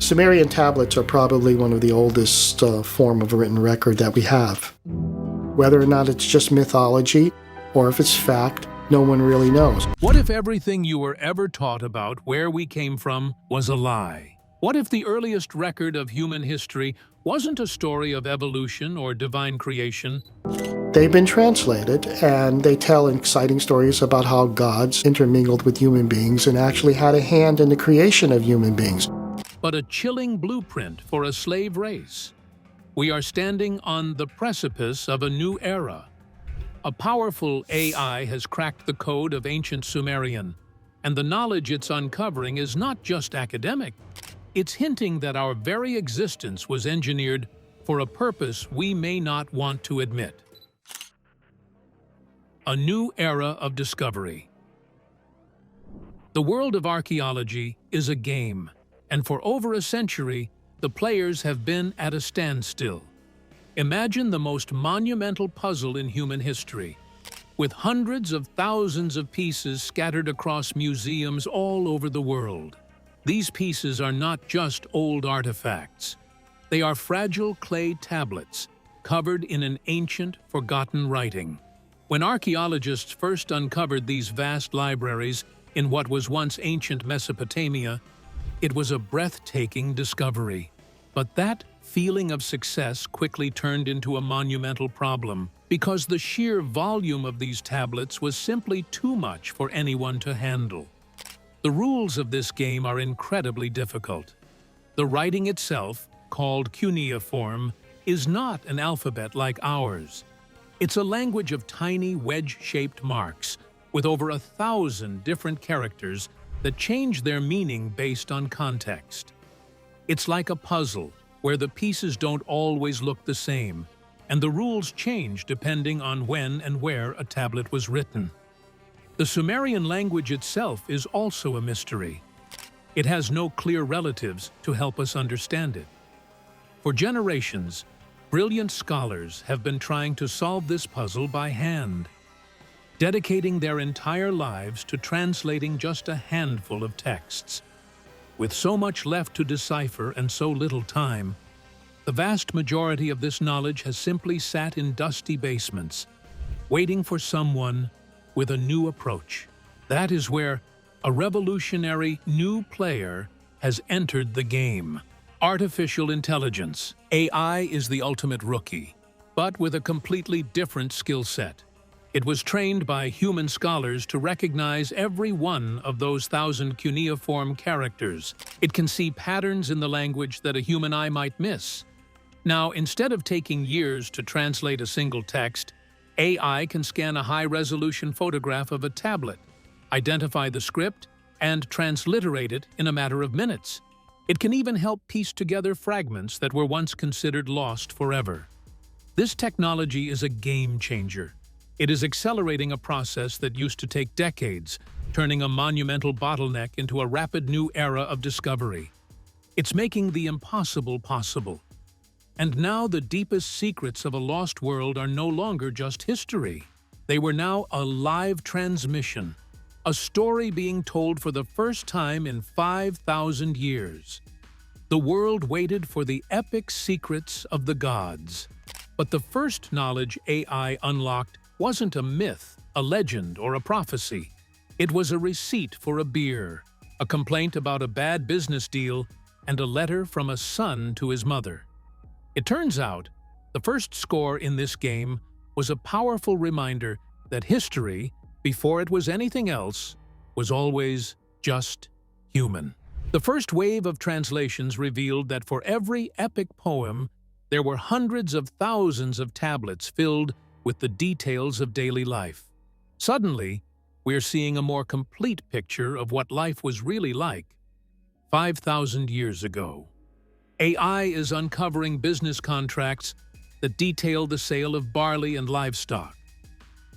Sumerian tablets are probably one of the oldest form of written record that we have. Whether or not it's just mythology or if it's fact, no one really knows. What if everything you were ever taught about where we came from was a lie? What if the earliest record of human history wasn't a story of evolution or divine creation? They've been translated, and they tell exciting stories about how gods intermingled with human beings and actually had a hand in the creation of human beings. But a chilling blueprint for a slave race. We are standing on the precipice of a new era. A powerful AI has cracked the code of ancient Sumerian, and the knowledge it's uncovering is not just academic. It's hinting that our very existence was engineered for a purpose we may not want to admit. A new era of discovery. The world of archaeology is a game, and for over a century, the players have been at a standstill. Imagine the most monumental puzzle in human history, with hundreds of thousands of pieces scattered across museums all over the world. These pieces are not just old artifacts. They are fragile clay tablets covered in an ancient, forgotten writing. When archaeologists first uncovered these vast libraries in what was once ancient Mesopotamia, it was a breathtaking discovery. But that feeling of success quickly turned into a monumental problem because the sheer volume of these tablets was simply too much for anyone to handle. The rules of this game are incredibly difficult. The writing itself, called cuneiform, is not an alphabet like ours. It's a language of tiny wedge-shaped marks with over 1,000 different characters that change their meaning based on context. It's like a puzzle where the pieces don't always look the same, and the rules change depending on when and where a tablet was written. The Sumerian language itself is also a mystery. It has no clear relatives to help us understand it. For generations, brilliant scholars have been trying to solve this puzzle by hand, dedicating their entire lives to translating just a handful of texts. With so much left to decipher and so little time, the vast majority of this knowledge has simply sat in dusty basements, waiting for someone with a new approach. That is where a revolutionary new player has entered the game. Artificial intelligence. AI is the ultimate rookie, but with a completely different skill set. It was trained by human scholars to recognize every one of those 1,000 cuneiform characters. It can see patterns in the language that a human eye might miss. Now, instead of taking years to translate a single text, AI can scan a high-resolution photograph of a tablet, identify the script, and transliterate it in a matter of minutes. It can even help piece together fragments that were once considered lost forever. This technology is a game changer. It is accelerating a process that used to take decades, turning a monumental bottleneck into a rapid new era of discovery. It's making the impossible possible. And now the deepest secrets of a lost world are no longer just history. They were now a live transmission, a story being told for the first time in 5,000 years. The world waited for the epic secrets of the gods. But the first knowledge AI unlocked wasn't a myth, a legend, or a prophecy. It was a receipt for a beer, a complaint about a bad business deal, and a letter from a son to his mother. It turns out, the first score in this game was a powerful reminder that history, before it was anything else, was always just human. The first wave of translations revealed that for every epic poem, there were hundreds of thousands of tablets filled with the details of daily life. Suddenly, we're seeing a more complete picture of what life was really like 5,000 years ago. AI is uncovering business contracts that detail the sale of barley and livestock.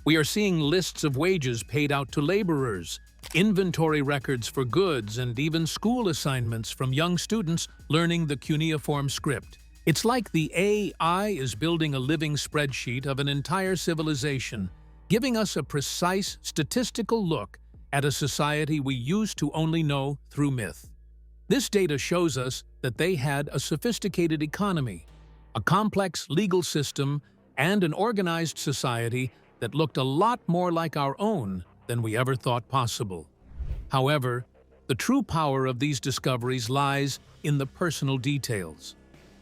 We are seeing lists of wages paid out to laborers, inventory records for goods, and even school assignments from young students learning the cuneiform script. It's like the AI is building a living spreadsheet of an entire civilization, giving us a precise statistical look at a society we used to only know through myth. This data shows us that they had a sophisticated economy, a complex legal system, and an organized society that looked a lot more like our own than we ever thought possible. However, the true power of these discoveries lies in the personal details.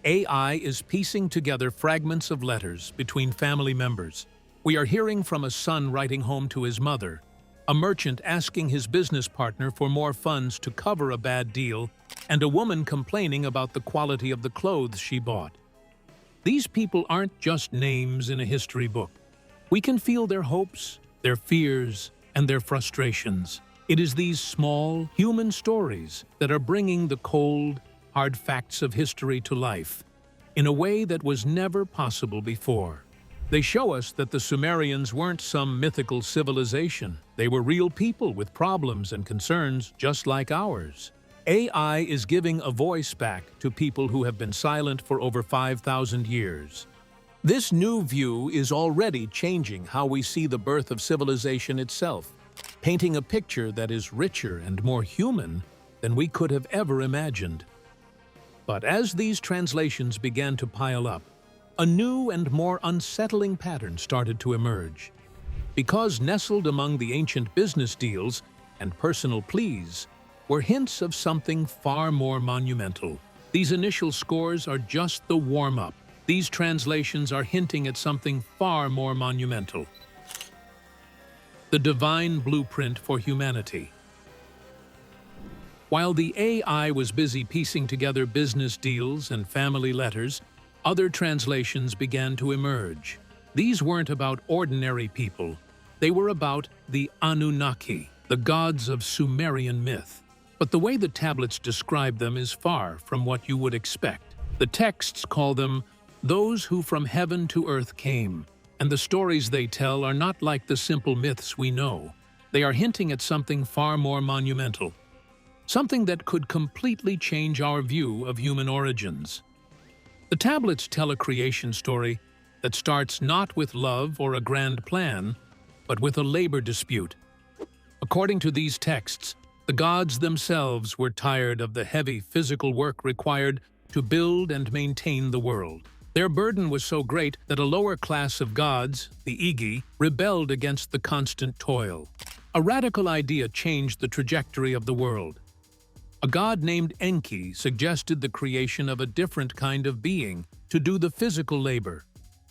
AI is piecing together fragments of letters between family members. We are hearing from a son writing home to his mother, a merchant asking his business partner for more funds to cover a bad deal, and a woman complaining about the quality of the clothes she bought. These people aren't just names in a history book. We can feel their hopes, their fears, and their frustrations. It is these small, human stories that are bringing the cold, hard facts of history to life in a way that was never possible before. They show us that the Sumerians weren't some mythical civilization. They were real people with problems and concerns just like ours. AI is giving a voice back to people who have been silent for over 5,000 years. This new view is already changing how we see the birth of civilization itself, painting a picture that is richer and more human than we could have ever imagined. But as these translations began to pile up, a new and more unsettling pattern started to emerge. Because nestled among the ancient business deals and personal pleas were hints of something far more monumental. These initial scores are just the warm-up. These translations are hinting at something far more monumental. The divine blueprint for humanity. While the AI was busy piecing together business deals and family letters, other translations began to emerge. These weren't about ordinary people. They were about the Anunnaki, the gods of Sumerian myth. But the way the tablets describe them is far from what you would expect. The texts call them those who from heaven to earth came, and the stories they tell are not like the simple myths we know. They are hinting at something far more monumental, something that could completely change our view of human origins. The tablets tell a creation story that starts not with love or a grand plan, but with a labor dispute. According to these texts, the gods themselves were tired of the heavy physical work required to build and maintain the world. Their burden was so great that a lower class of gods, the Igi, rebelled against the constant toil. A radical idea changed the trajectory of the world. A god named Enki suggested the creation of a different kind of being to do the physical labor.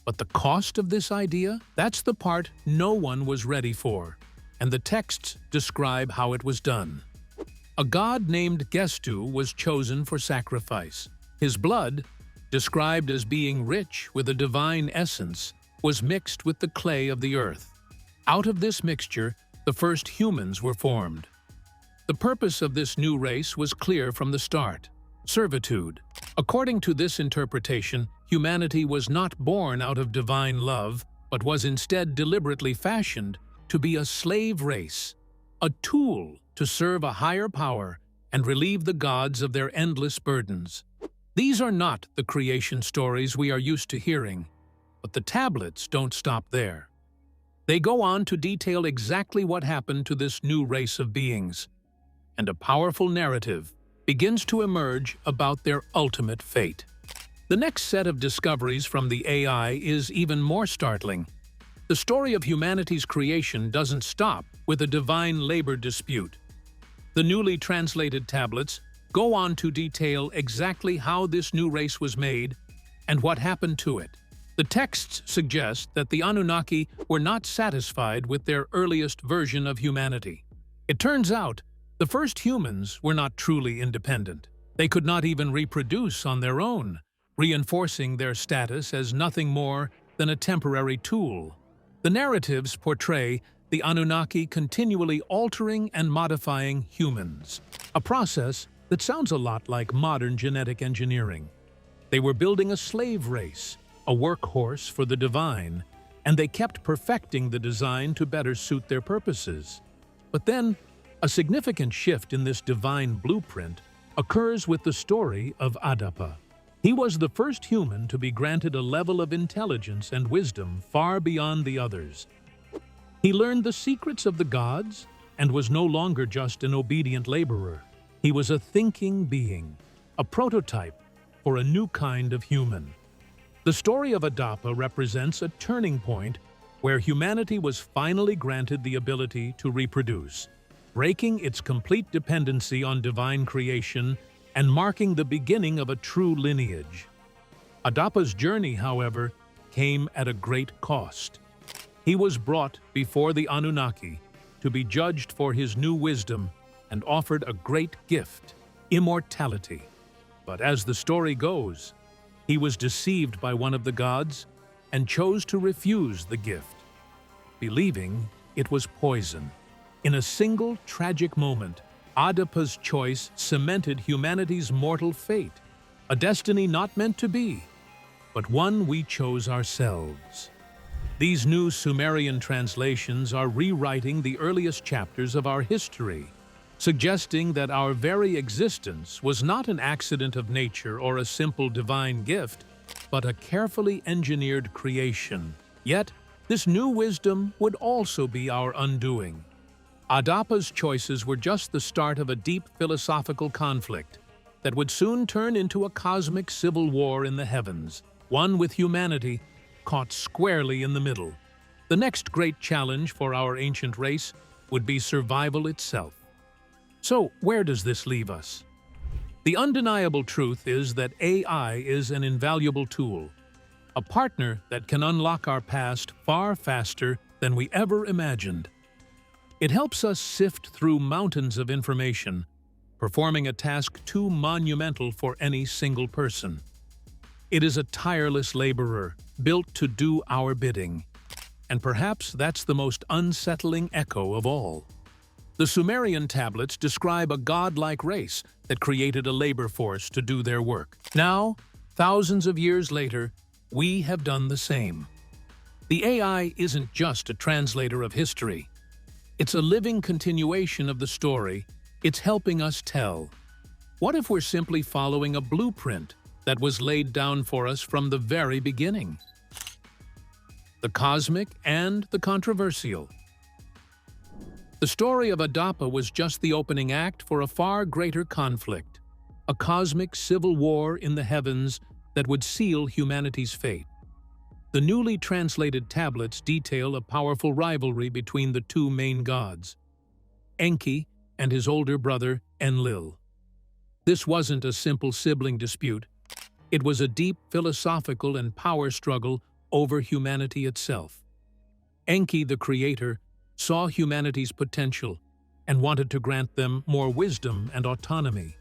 But the cost of this idea? That's the part no one was ready for, and the texts describe how it was done. A god named Gestu was chosen for sacrifice. His blood, described as being rich with a divine essence, was mixed with the clay of the earth. Out of this mixture, the first humans were formed. The purpose of this new race was clear from the start: servitude. According to this interpretation, humanity was not born out of divine love, but was instead deliberately fashioned to be a slave race, a tool to serve a higher power and relieve the gods of their endless burdens. These are not the creation stories we are used to hearing, but the tablets don't stop there. They go on to detail exactly what happened to this new race of beings, and a powerful narrative begins to emerge about their ultimate fate. The next set of discoveries from the AI is even more startling. The story of humanity's creation doesn't stop with a divine labor dispute. The newly translated tablets go on to detail exactly how this new race was made and what happened to it. The texts suggest that the Anunnaki were not satisfied with their earliest version of humanity. It turns out the first humans were not truly independent. They could not even reproduce on their own, reinforcing their status as nothing more than a temporary tool. The narratives portray the Anunnaki continually altering and modifying humans, a process that sounds a lot like modern genetic engineering. They were building a slave race, a workhorse for the divine, and they kept perfecting the design to better suit their purposes. But then, a significant shift in this divine blueprint occurs with the story of Adapa. He was the first human to be granted a level of intelligence and wisdom far beyond the others. He learned the secrets of the gods and was no longer just an obedient laborer. He was a thinking being, a prototype for a new kind of human. The story of Adapa represents a turning point where humanity was finally granted the ability to reproduce, breaking its complete dependency on divine creation and marking the beginning of a true lineage. Adapa's journey, however, came at a great cost. He was brought before the Anunnaki to be judged for his new wisdom and offered a great gift, immortality. But as the story goes, he was deceived by one of the gods and chose to refuse the gift, believing it was poison. In a single tragic moment, Adapa's choice cemented humanity's mortal fate, a destiny not meant to be, but one we chose ourselves. These new Sumerian translations are rewriting the earliest chapters of our history, suggesting that our very existence was not an accident of nature or a simple divine gift, but a carefully engineered creation. Yet, this new wisdom would also be our undoing. Adapa's choices were just the start of a deep philosophical conflict that would soon turn into a cosmic civil war in the heavens, one with humanity caught squarely in the middle. The next great challenge for our ancient race would be survival itself. So, where does this leave us? The undeniable truth is that AI is an invaluable tool, a partner that can unlock our past far faster than we ever imagined. It helps us sift through mountains of information, performing a task too monumental for any single person. It is a tireless laborer, built to do our bidding. And perhaps that's the most unsettling echo of all. The Sumerian tablets describe a godlike race that created a labor force to do their work. Now, thousands of years later, we have done the same. The AI isn't just a translator of history. It's a living continuation of the story it's helping us tell. What if we're simply following a blueprint that was laid down for us from the very beginning? The cosmic and the controversial. The story of Adapa was just the opening act for a far greater conflict, a cosmic civil war in the heavens that would seal humanity's fate. The newly translated tablets detail a powerful rivalry between the two main gods, Enki and his older brother Enlil. This wasn't a simple sibling dispute. It was a deep philosophical and power struggle over humanity itself. Enki, the creator, saw humanity's potential and wanted to grant them more wisdom and autonomy.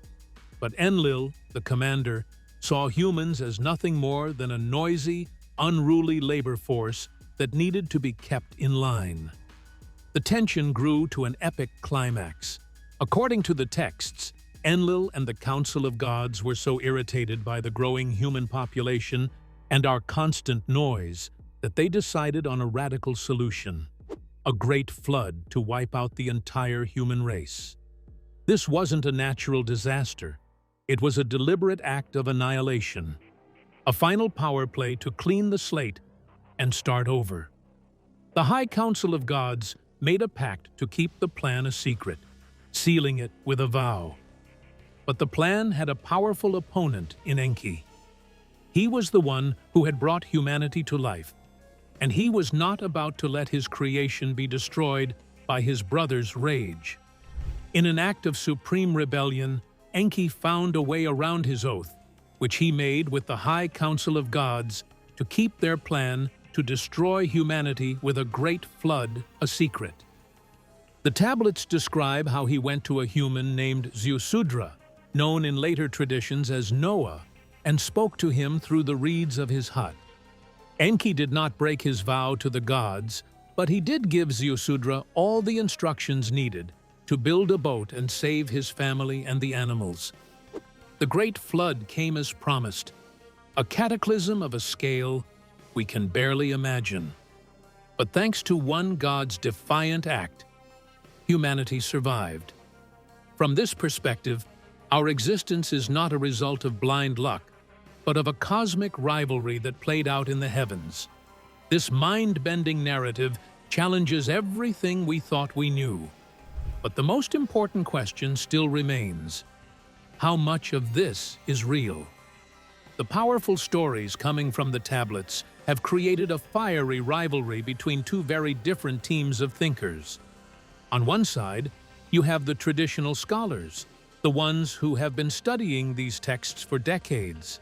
But Enlil, the commander, saw humans as nothing more than a noisy, unruly labor force that needed to be kept in line. The tension grew to an epic climax. According to the texts, Enlil and the Council of Gods were so irritated by the growing human population and our constant noise that they decided on a radical solution: a great flood to wipe out the entire human race. This wasn't a natural disaster. It was a deliberate act of annihilation, a final power play to clean the slate and start over. The High Council of Gods made a pact to keep the plan a secret, sealing it with a vow. But the plan had a powerful opponent in Enki. He was the one who had brought humanity to life, and he was not about to let his creation be destroyed by his brother's rage. In an act of supreme rebellion, Enki found a way around his oath, which he made with the High Council of Gods to keep their plan to destroy humanity with a great flood a secret. The tablets describe how he went to a human named Ziusudra, known in later traditions as Noah, and spoke to him through the reeds of his hut. Enki did not break his vow to the gods, but he did give Ziusudra all the instructions needed to build a boat and save his family and the animals. The great flood came as promised, a cataclysm of a scale we can barely imagine. But thanks to one god's defiant act, humanity survived. From this perspective, our existence is not a result of blind luck, but of a cosmic rivalry that played out in the heavens. This mind-bending narrative challenges everything we thought we knew. But the most important question still remains: How much of this is real? The powerful stories coming from the tablets have created a fiery rivalry between two very different teams of thinkers. On one side, you have the traditional scholars, the ones who have been studying these texts for decades.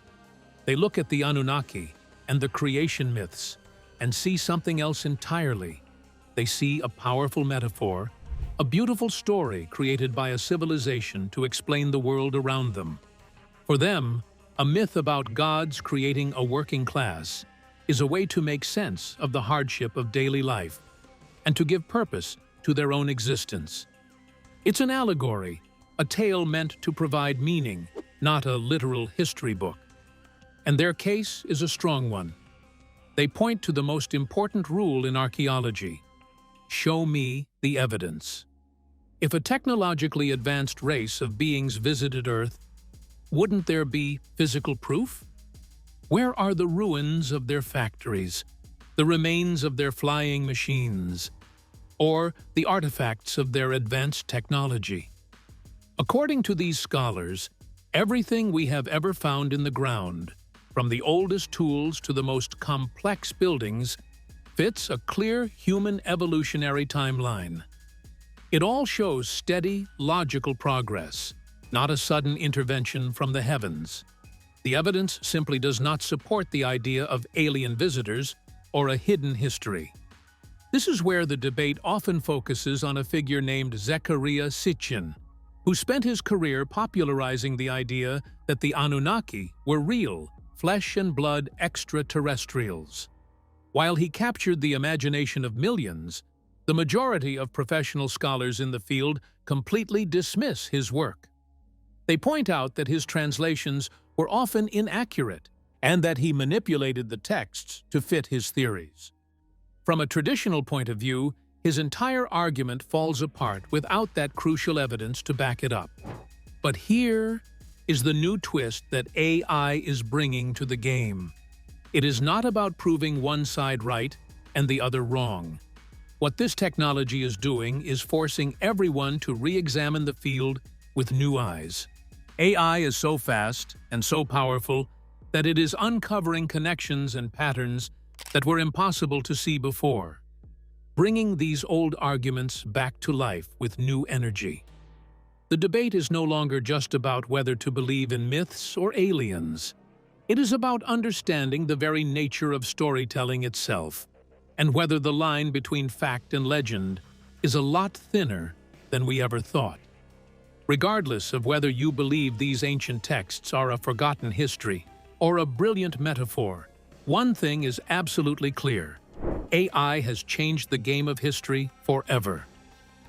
They look at the Anunnaki and the creation myths and see something else entirely. They see a powerful metaphor, a beautiful story created by a civilization to explain the world around them. For them, a myth about gods creating a working class is a way to make sense of the hardship of daily life and to give purpose to their own existence. It's an allegory, a tale meant to provide meaning, not a literal history book. And their case is a strong one. They point to the most important rule in archaeology: show me the evidence. If a technologically advanced race of beings visited Earth, wouldn't there be physical proof? Where are the ruins of their factories, the remains of their flying machines, or the artifacts of their advanced technology? According to these scholars, everything we have ever found in the ground, from the oldest tools to the most complex buildings, fits a clear human evolutionary timeline. It all shows steady, logical progress, not a sudden intervention from the heavens. The evidence simply does not support the idea of alien visitors or a hidden history. This is where the debate often focuses on a figure named Zecharia Sitchin, who spent his career popularizing the idea that the Anunnaki were real, flesh and blood extraterrestrials. While he captured the imagination of millions, the majority of professional scholars in the field completely dismiss his work. They point out that his translations were often inaccurate and that he manipulated the texts to fit his theories. From a traditional point of view, his entire argument falls apart without that crucial evidence to back it up. But here is the new twist that AI is bringing to the game. It is not about proving one side right and the other wrong. What this technology is doing is forcing everyone to re-examine the field with new eyes. AI is so fast and so powerful that it is uncovering connections and patterns that were impossible to see before, bringing these old arguments back to life with new energy. The debate is no longer just about whether to believe in myths or aliens. It is about understanding the very nature of storytelling itself, and whether the line between fact and legend is a lot thinner than we ever thought. Regardless of whether you believe these ancient texts are a forgotten history or a brilliant metaphor, one thing is absolutely clear: AI has changed the game of history forever.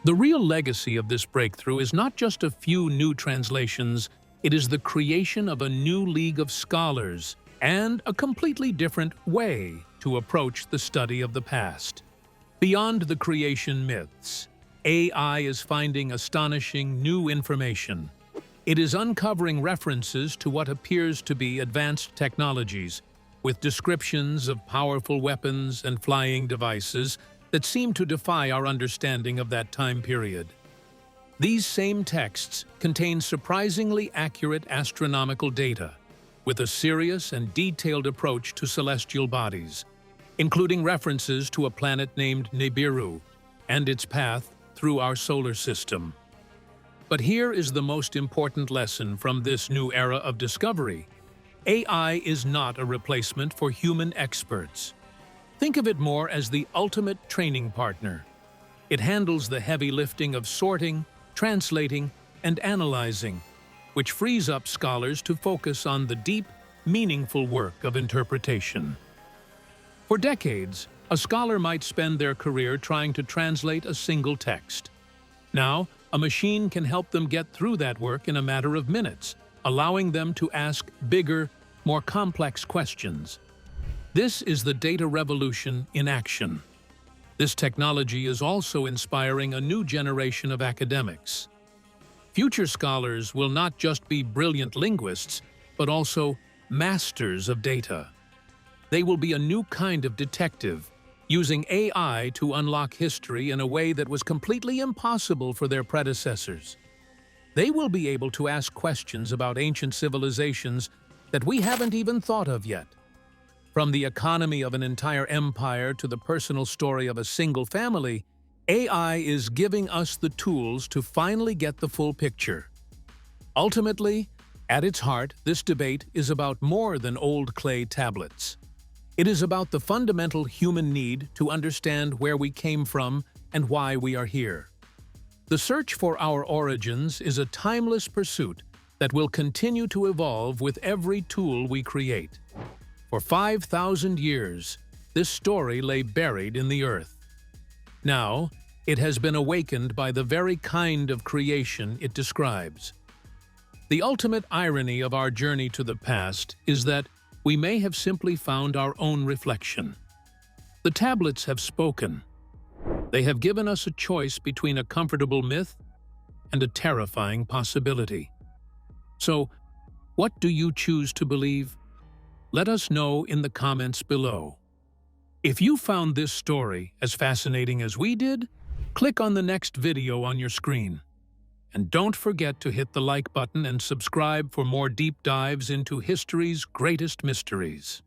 The real legacy of this breakthrough is not just a few new translations, it is the creation of a new league of scholars and a completely different way to approach the study of the past. Beyond the creation myths, AI is finding astonishing new information. It is uncovering references to what appears to be advanced technologies, with descriptions of powerful weapons and flying devices that seem to defy our understanding of that time period. These same texts contain surprisingly accurate astronomical data, with a serious and detailed approach to celestial bodies, including references to a planet named Nibiru and its path through our solar system. But here is the most important lesson from this new era of discovery. AI is not a replacement for human experts. Think of it more as the ultimate training partner. It handles the heavy lifting of sorting, translating, and analyzing, which frees up scholars to focus on the deep, meaningful work of interpretation. For decades, a scholar might spend their career trying to translate a single text. Now, a machine can help them get through that work in a matter of minutes, allowing them to ask bigger, more complex questions. This is the data revolution in action. This technology is also inspiring a new generation of academics. Future scholars will not just be brilliant linguists, but also masters of data. They will be a new kind of detective, using AI to unlock history in a way that was completely impossible for their predecessors. They will be able to ask questions about ancient civilizations that we haven't even thought of yet. From the economy of an entire empire to the personal story of a single family, AI is giving us the tools to finally get the full picture. Ultimately, at its heart, this debate is about more than old clay tablets. It is about the fundamental human need to understand where we came from and why we are here. The search for our origins is a timeless pursuit that will continue to evolve with every tool we create. For 5,000 years, this story lay buried in the earth. Now, it has been awakened by the very kind of creation it describes. The ultimate irony of our journey to the past is that we may have simply found our own reflection. The tablets have spoken. They have given us a choice between a comfortable myth and a terrifying possibility. So, what do you choose to believe? Let us know in the comments below. If you found this story as fascinating as we did, click on the next video on your screen. And don't forget to hit the like button and subscribe for more deep dives into history's greatest mysteries.